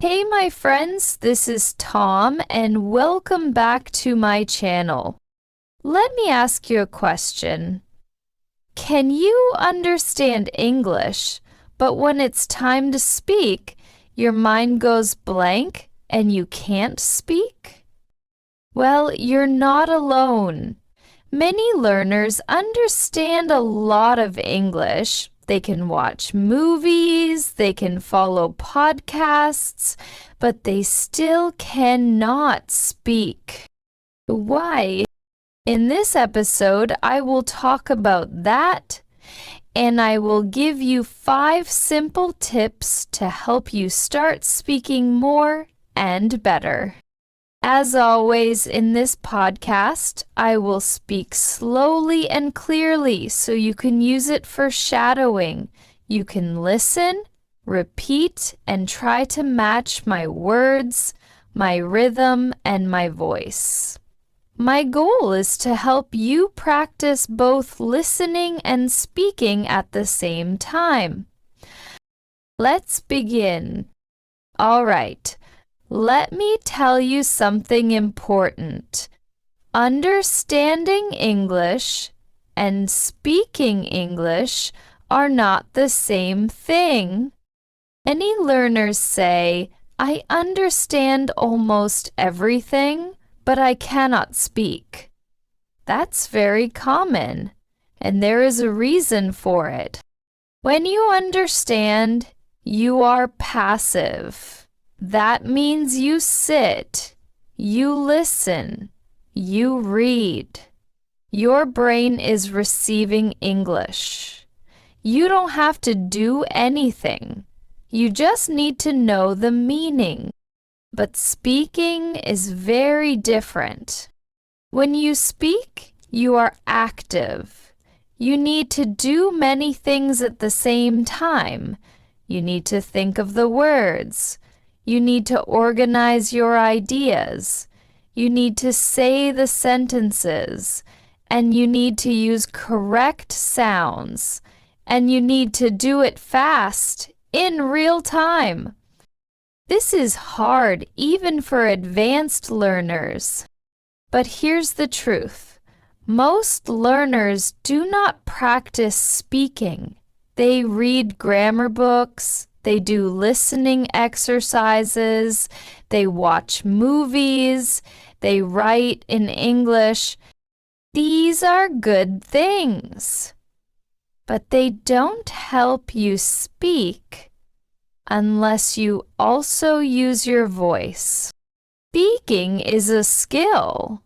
Hey my friends, this is Tom and welcome back to my channel. Let me ask you a question. Can you understand English, but when it's time to speak, your mind goes blank and you can't speak? Well, you're not alone. Many learners understand a lot of English. They can watch movies, they can follow podcasts, but they still cannot speak. Why? In this episode, I will talk about that, and I will give you 5 simple tips to help you start speaking more and better. As always in this podcast, I will speak slowly and clearly so you can use it for shadowing. You can listen, repeat, and try to match my words, my rhythm, and my voice. My goal is to help you practice both listening and speaking at the same time. Let's begin. All right. Let me tell you something important. Understanding English and speaking English are not the same thing. Many learners say, I understand almost everything, but I cannot speak. That's very common, and there is a reason for it. When you understand, you are passive. That means you sit, you listen, you read. Your brain is receiving English. You don't have to do anything. You just need to know the meaning. But speaking is very different. When you speak, you are active. You need to do many things at the same time. You need to think of the words. You need to organize your ideas. You need to say the sentences. And you need to use correct sounds. And you need to do it fast, in real time. This is hard even for advanced learners. But here's the truth. Most learners do not practice speaking. They read grammar books. They do listening exercises, they watch movies, they write in English. These are good things, but they don't help you speak unless you also use your voice. Speaking is a skill,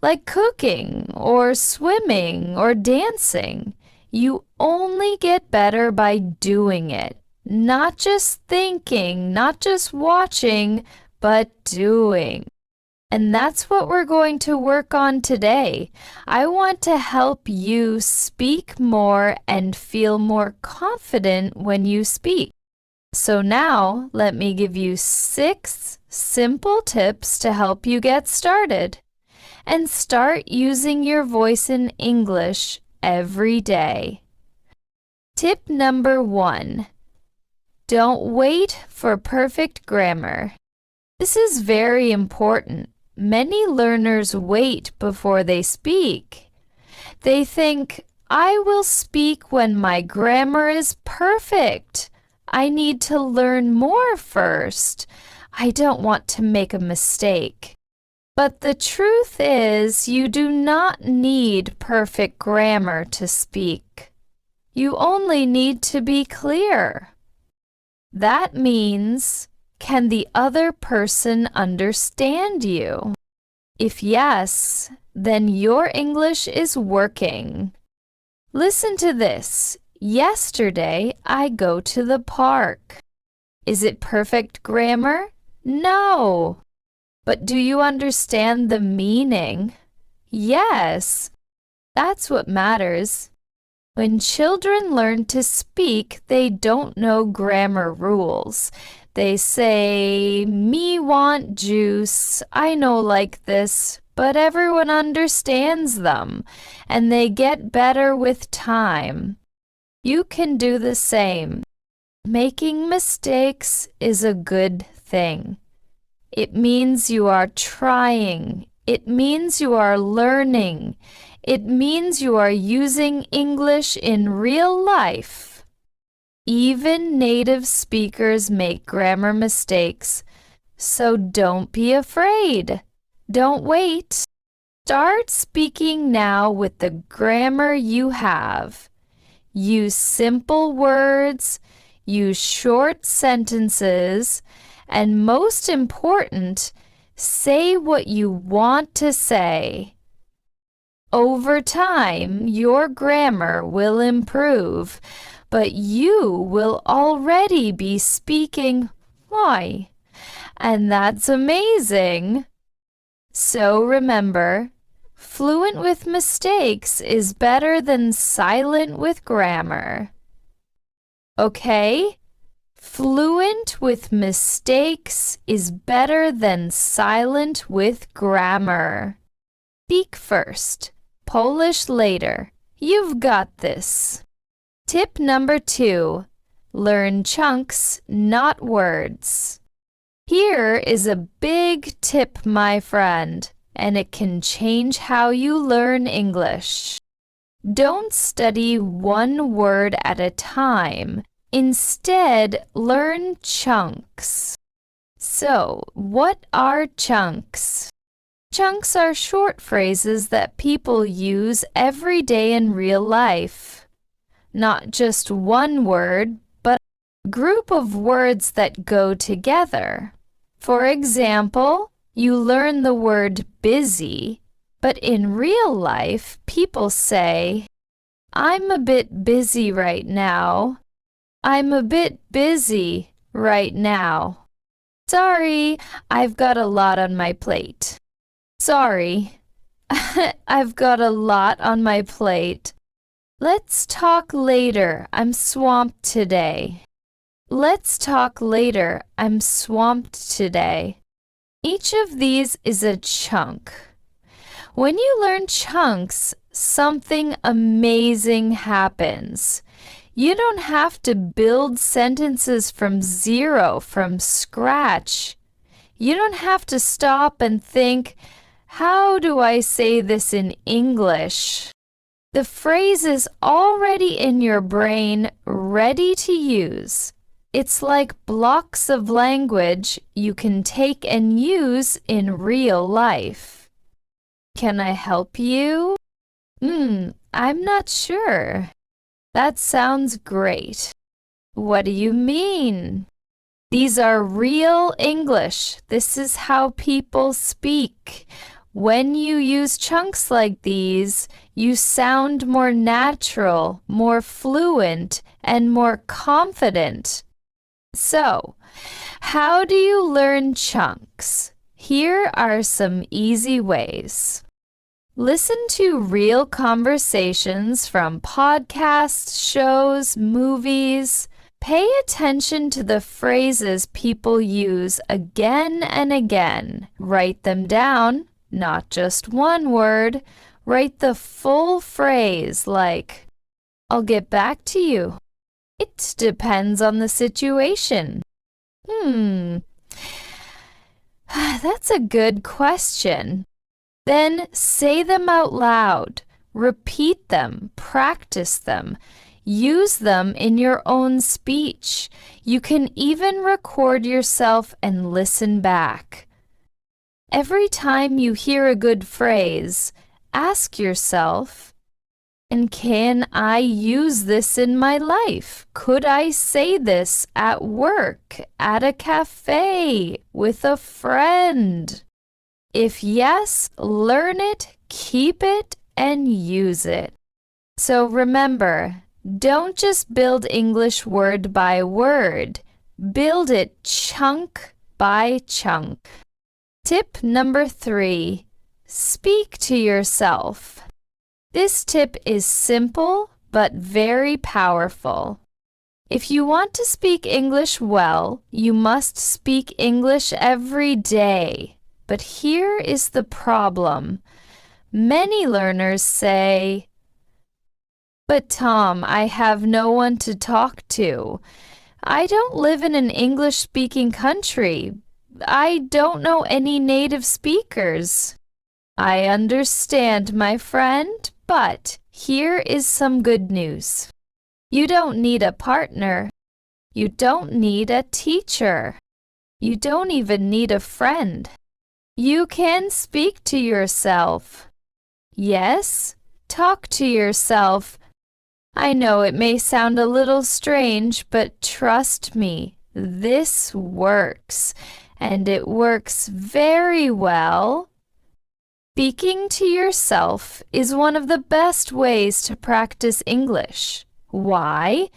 like cooking or swimming or dancing. You only get better by doing it. Not just thinking, not just watching, but doing. And that's what we're going to work on today. I want to help you speak more and feel more confident when you speak. So now, let me give you 6 simple tips to help you get started. And start using your voice in English every day. Tip number 1. Don't wait for perfect grammar. This is very important. Many learners wait before they speak. They think, I will speak when my grammar is perfect. I need to learn more first. I don't want to make a mistake. But the truth is, you do not need perfect grammar to speak. You only need to be clear. That means, can the other person understand you? If yes, then your English is working. Listen to this. Yesterday, I go to the park. Is it perfect grammar? No. But do you understand the meaning? Yes. That's what matters. When children learn to speak, they don't know grammar rules. They say, me want juice, I know like this, but everyone understands them, and they get better with time. You can do the same. Making mistakes is a good thing. It means you are trying. It means you are learning. It means you are using English in real life. Even native speakers make grammar mistakes, so don't be afraid. Don't wait. Start speaking now with the grammar you have. Use simple words, use short sentences, and most important, say what you want to say. Over time, your grammar will improve, but you will already be speaking why, and that's amazing. So remember, fluent with mistakes is better than silent with grammar. Okay? Fluent with mistakes is better than silent with grammar. Speak first, Polish later. You've got this. Tip number 2. Learn chunks, not words. Here is a big tip, my friend, and it can change how you learn English. Don't study one word at a time. Instead, learn chunks. So, what are chunks? Chunks are short phrases that people use every day in real life. Not just one word, but a group of words that go together. For example, you learn the word busy, but in real life, people say, I'm a bit busy right now. I'm a bit busy right now. Sorry, I've got a lot on my plate. Sorry, I've got a lot on my plate. Let's talk later. I'm swamped today. Let's talk later. I'm swamped today. Each of these is a chunk. When you learn chunks, something amazing happens. You don't have to build sentences from zero, from scratch. You don't have to stop and think, how do I say this in English? The phrase is already in your brain, ready to use. It's like blocks of language you can take and use in real life. Can I help you? I'm not sure. That sounds great. What do you mean? These are real English. This is how people speak. When you use chunks like these, you sound more natural, more fluent, and more confident. So, how do you learn chunks? Here are some easy ways. Listen to real conversations from podcasts, shows, movies. Pay attention to the phrases people use again and again. Write them down, not just one word. Write the full phrase like, I'll get back to you. It depends on the situation. That's a good question. Then say them out loud. Repeat them. Practice them. Use them in your own speech. You can even record yourself and listen back. Every time you hear a good phrase, ask yourself, and can I use this in my life? Could I say this at work, at a cafe, with a friend? If yes, learn it, keep it, and use it. So remember, don't just build English word by word. Build it chunk by chunk. Tip number 3, speak to yourself. This tip is simple but very powerful. If you want to speak English well, you must speak English every day. But here is the problem. Many learners say, "But Tom, I have no one to talk to. I don't live in an English-speaking country. I don't know any native speakers. I understand, my friend, but here is some good news. You don't need a partner. You don't need a teacher. You don't even need a friend. You can speak to yourself. Yes, talk to yourself. I know it may sound a little strange, but trust me, this works, and it works very well. Speaking to yourself is one of the best ways to practice English. Why?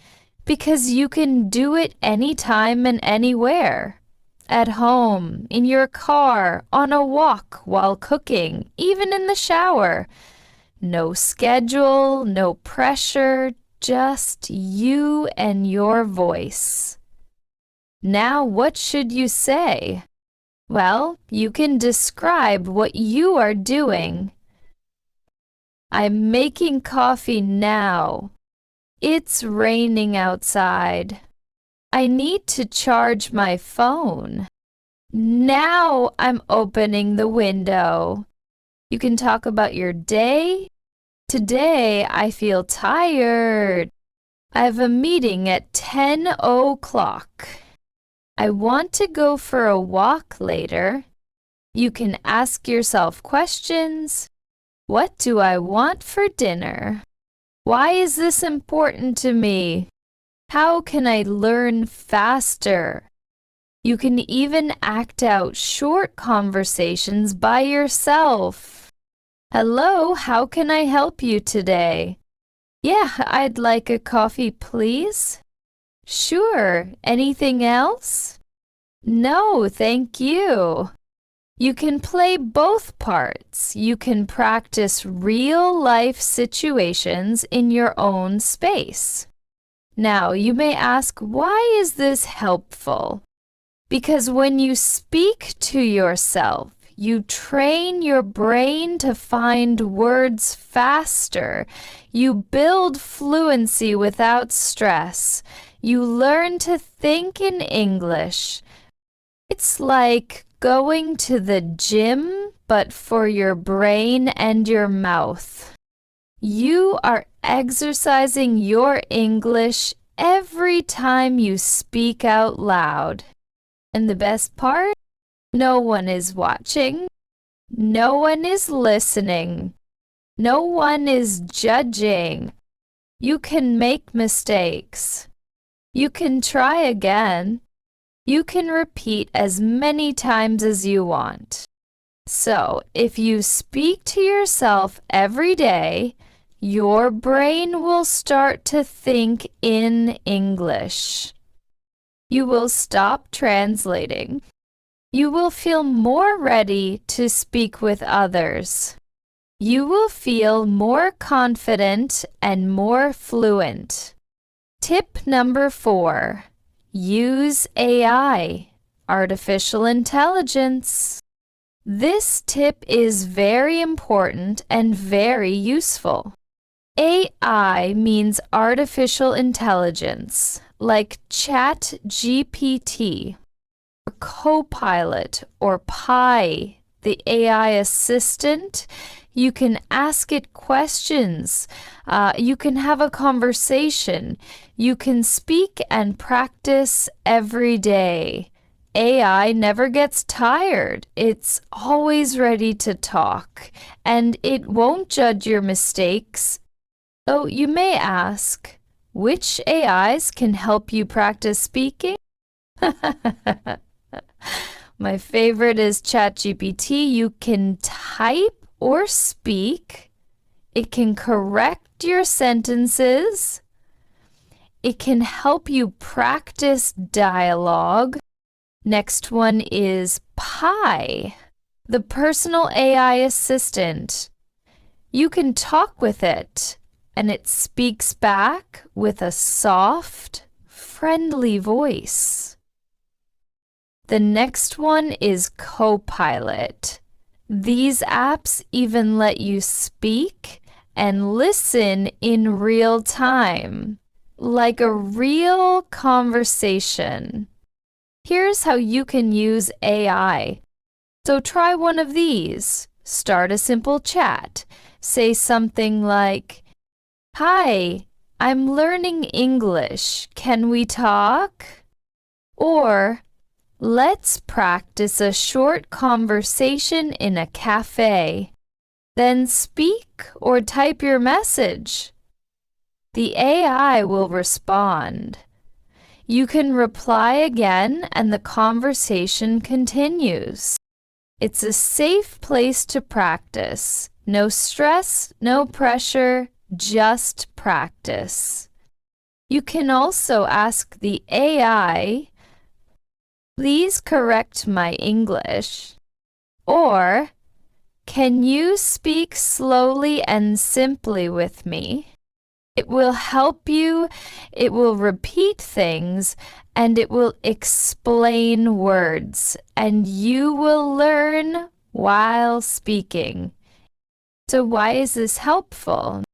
Because you can do it anytime and anywhere. At home, in your car, on a walk, while cooking, even in the shower. No schedule, no pressure, just you and your voice. Now, what should you say? Well, you can describe what you are doing. I'm making coffee now. It's raining outside. I need to charge my phone. Now I'm opening the window. You can talk about your day. Today I feel tired. I have a meeting at 10 o'clock. I want to go for a walk later. You can ask yourself questions. What do I want for dinner? Why is this important to me? How can I learn faster? You can even act out short conversations by yourself. Hello, how can I help you today? Yeah, I'd like a coffee, please. Sure, anything else? No, thank you. You can play both parts. You can practice real-life situations in your own space. Now, you may ask, why is this helpful? Because when you speak to yourself, you train your brain to find words faster. You build fluency without stress. You learn to think in English. It's like going to the gym, but for your brain and your mouth. You are exercising your English every time you speak out loud. And the best part? No one is watching. No one is listening. No one is judging. You can make mistakes. You can try again. You can repeat as many times as you want. So, if you speak to yourself every day, your brain will start to think in English. You will stop translating. You will feel more ready to speak with others. You will feel more confident and more fluent. Tip number 4. Use AI, artificial intelligence. This tip is very important and very useful. AI means artificial intelligence, like ChatGPT, or Copilot, or Pi, the AI assistant. You can ask it questions. You can have a conversation. You can speak and practice every day. AI never gets tired. It's always ready to talk, and it won't judge your mistakes. So you may ask, which AIs can help you practice speaking? My favorite is ChatGPT. You can type or speak. It can correct your sentences. It can help you practice dialogue. Next one is Pi, the personal AI assistant. You can talk with it, and it speaks back with a soft, friendly voice. The next one is Copilot. These apps even let you speak and listen in real time, like a real conversation. Here's how you can use AI. So try one of these. Start a simple chat. Say something like, "Hi, I'm learning English. Can we talk?" Or, "Let's practice a short conversation in a cafe." Then speak or type your message. The AI will respond. You can reply again and the conversation continues. It's a safe place to practice. No stress, no pressure, just practice. You can also ask the AI, "Please correct my English," or "Can you speak slowly and simply with me?" It will help you, it will repeat things, and it will explain words, and you will learn while speaking. So why is this helpful?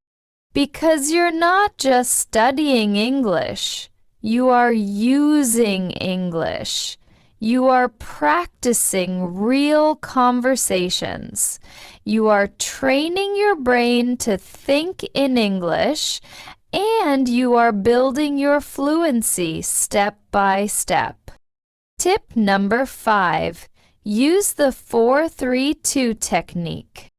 Because you're not just studying English, you are using English. You are practicing real conversations. You are training your brain to think in English, and you are building your fluency step by step. Tip number 5. Use the 4-3-2 technique.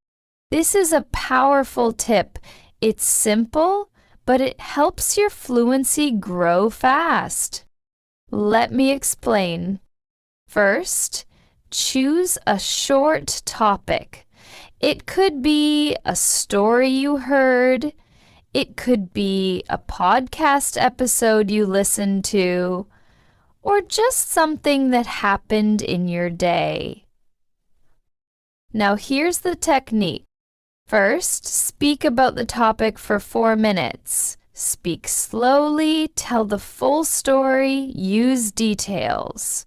This is a powerful tip. It's simple, but it helps your fluency grow fast. Let me explain. First, choose a short topic. It could be a story you heard. It could be a podcast episode you listened to, or just something that happened in your day. Now here's the technique. First, speak about the topic for 4 minutes. Speak slowly, tell the full story, use details.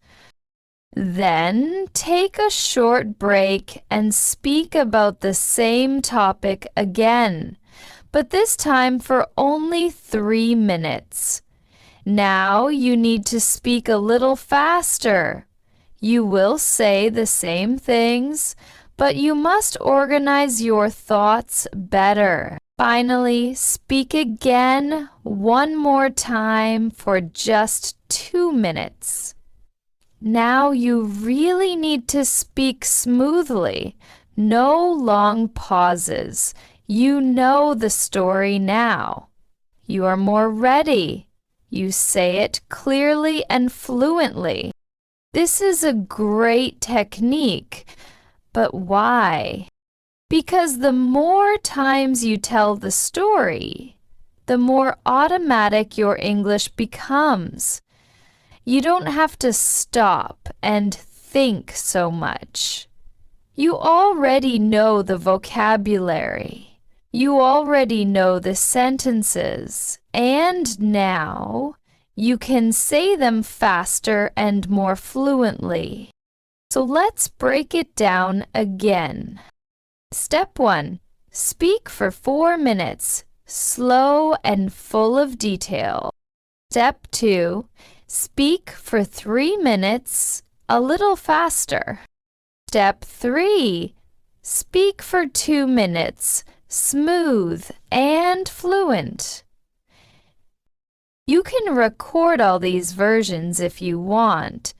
Then take a short break and speak about the same topic again, but this time for only 3 minutes. Now you need to speak a little faster. You will say the same things, but you must organize your thoughts better. Finally, speak again one more time for just 2 minutes. Now you really need to speak smoothly. No long pauses. You know the story now. You are more ready. You say it clearly and fluently. This is a great technique. But why? Because the more times you tell the story, the more automatic your English becomes. You don't have to stop and think so much. You already know the vocabulary. You already know the sentences. And now you can say them faster and more fluently. So let's break it down again. Step 1. Speak for 4 minutes, slow and full of detail. Step 2. Speak for 3 minutes, a little faster. Step 3. Speak for 2 minutes, smooth and fluent. You can record all these versions if you want.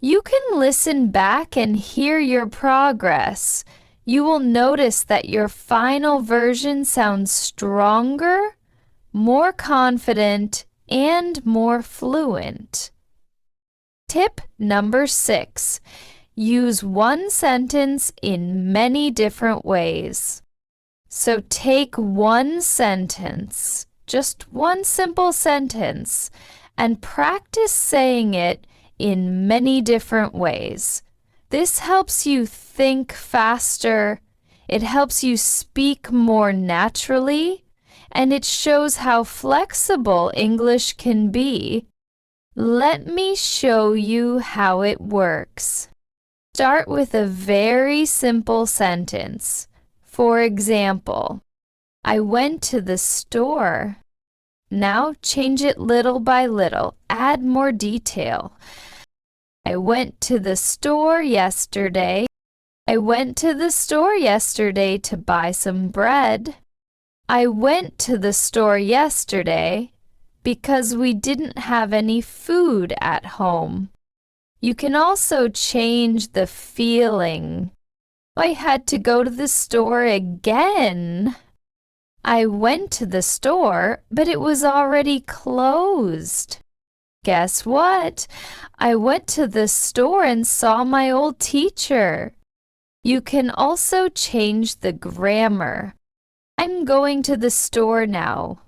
You can listen back and hear your progress. You will notice that your final version sounds stronger, more confident, and more fluent. Tip number 6. Use one sentence in many different ways. So take one sentence, just one simple sentence, and practice saying it in many different ways. This helps you think faster, it helps you speak more naturally, and it shows how flexible English can be. Let me show you how it works. Start with a very simple sentence. For example, I went to the store. Now change it little by little. Add more detail. I went to the store yesterday. I went to the store yesterday to buy some bread. I went to the store yesterday because we didn't have any food at home. You can also change the feeling. I had to go to the store again. I went to the store, but it was already closed. Guess what? I went to the store and saw my old teacher. You can also change the grammar. I'm going to the store now.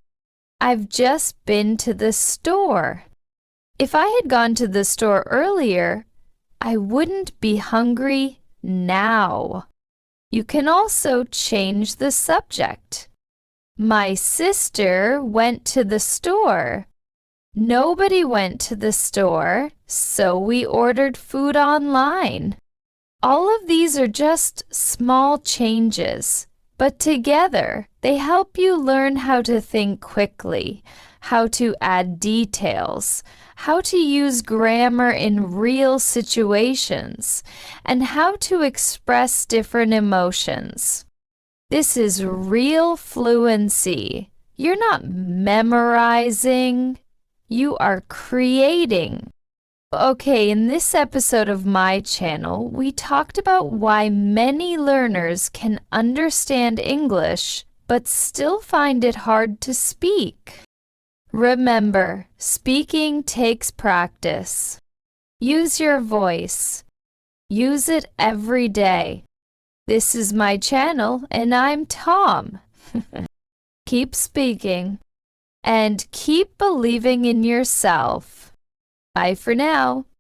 I've just been to the store. If I had gone to the store earlier, I wouldn't be hungry now. You can also change the subject. My sister went to the store. Nobody went to the store, so we ordered food online. All of these are just small changes, but together they help you learn how to think quickly, how to add details, how to use grammar in real situations, and how to express different emotions. This is real fluency. You're not memorizing, you are creating. Okay, in this episode of my channel, we talked about why many learners can understand English but still find it hard to speak. Remember, speaking takes practice. Use your voice. Use it every day. This is my channel, and I'm Tom. Keep speaking and keep believing in yourself. Bye for now.